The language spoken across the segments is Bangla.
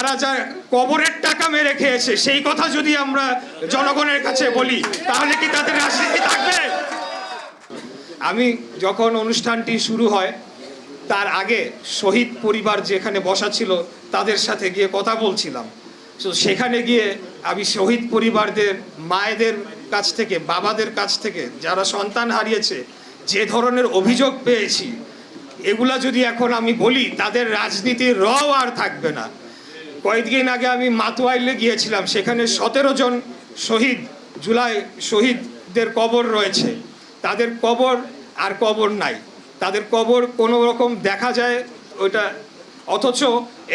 তারা যা কবরের টাকা মেরে খেয়েছে সেই কথা যদি আমরা জনগণের কাছে বলি তাহলে কি তাদের রাজনীতি থাকবে? আমি যখন অনুষ্ঠানটি শুরু হয় তার আগে শহীদ পরিবার যেখানে বসা ছিল তাদের সাথে গিয়ে কথা বলছিলাম। তো সেখানে গিয়ে আমি শহীদ পরিবারদের মায়েদের কাছ থেকে, বাবাদের কাছ থেকে যারা সন্তান হারিয়েছে যে ধরনের অভিযোগ পেয়েছি, এগুলা যদি এখন আমি বলি তাদের রাজনীতির রও আর থাকবে না। কয়েকদিন আগে আমি মাতুয়াইলে গিয়েছিলাম, সেখানে 17 জন জুলাই শহীদদের কবর রয়েছে। তাদের কবর আর কবর নাই, তাদের কবর কোনো রকম দেখা যায় ওইটা, অথচ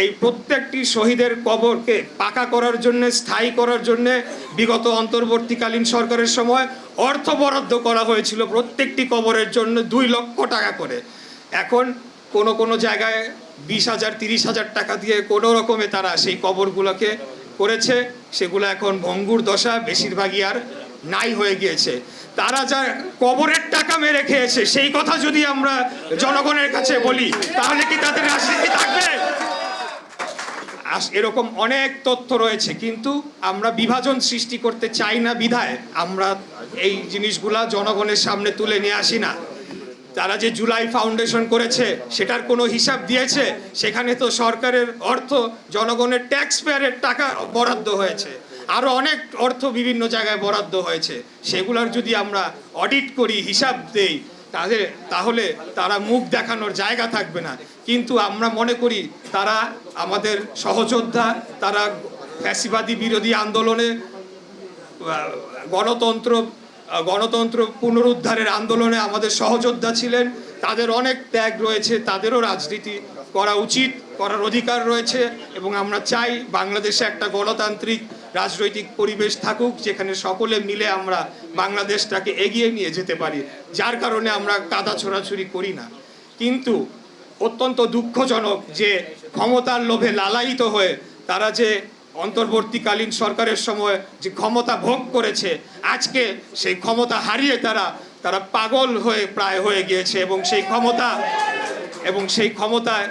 এই প্রত্যেকটি শহীদের কবরকে পাকা করার জন্য, স্থায়ী করার জন্য বিগত অন্তর্বর্তীকালীন সরকারের সময় অর্থ বরাদ্দ করা হয়েছিল প্রত্যেকটি কবরের জন্য 2 লক্ষ টাকা করে। এখন কোনো জায়গায় 20,000 30,000 টাকা দিয়ে কোনো রকমে তারা সেই কবরগুলোকে করেছে, সেগুলো এখন ভঙ্গুর দশা, বেশিরভাগই আর নাই হয়ে গিয়েছে। তারা যা কবরের টাকা মেরে খেয়েছে সেই কথা যদি আমরা জনগণের কাছে বলি তাহলে কি তাদের রাজনীতি থাকবে? এরকম অনেক তথ্য রয়েছে, কিন্তু আমরা বিভাজন সৃষ্টি করতে চাই না বিধায় আমরা এই জিনিসগুলা জনগণের সামনে তুলে নিয়ে আসি না। তারা যে জুলাই ফাউন্ডেশন করেছে সেটার কোনো হিসাব দিয়েছে? সেখানে তো সরকারের অর্থ, জনগণের ট্যাক্স পেয়ারের টাকা বরাদ্দ হয়েছে, আরও অনেক অর্থ বিভিন্ন জায়গায় বরাদ্দ হয়েছে। সেগুলোর যদি আমরা অডিট করি, হিসাব দেই, তাহলে তারা মুখ দেখানোর জায়গা থাকবে না। কিন্তু আমরা মনে করি তারা আমাদের সহযোদ্ধা, তারা ফ্যাসিবাদী বিরোধী আন্দোলনে, গণতন্ত্র পুনরুদ্ধারের আন্দোলনে আমাদের সহযোদ্ধা ছিলেন। তাদের অনেক ত্যাগ রয়েছে, তাদেরও রাজনীতি করা উচিত, করার অধিকার রয়েছে। এবং আমরা চাই বাংলাদেশে একটা গণতান্ত্রিক রাজনৈতিক পরিবেশ থাকুক, যেখানে সকলে মিলে আমরা বাংলাদেশটাকে এগিয়ে নিয়ে যেতে পারি, যার কারণে আমরা কাদা ছোড়াছুড়ি করি না। কিন্তু অত্যন্ত দুঃখজনক যে ক্ষমতার লোভে লালায়িত হয়ে তারা যে অন্তর্বর্তীকালীন সরকারের সময় যে ক্ষমতা ভোগ করেছে, আজকে সেই ক্ষমতা হারিয়ে তারা পাগল হয়ে প্রায় হয়ে গিয়েছে। এবং সেই ক্ষমতায়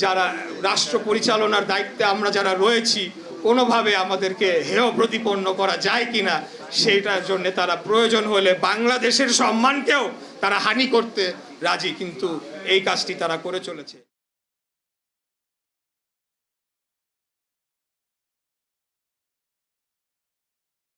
যারা রাষ্ট্র পরিচালনার দায়িত্বে আমরা যারা রয়েছি, কোনোভাবে আমাদেরকে হেয় প্রতিপন্ন করা যায় কিনা সেইটার জন্য তারা প্রয়োজন হলে বাংলাদেশের সম্মানকেও তারা হানি করতে রাজি, কিন্তু এই কাজটি তারা করে চলেছে।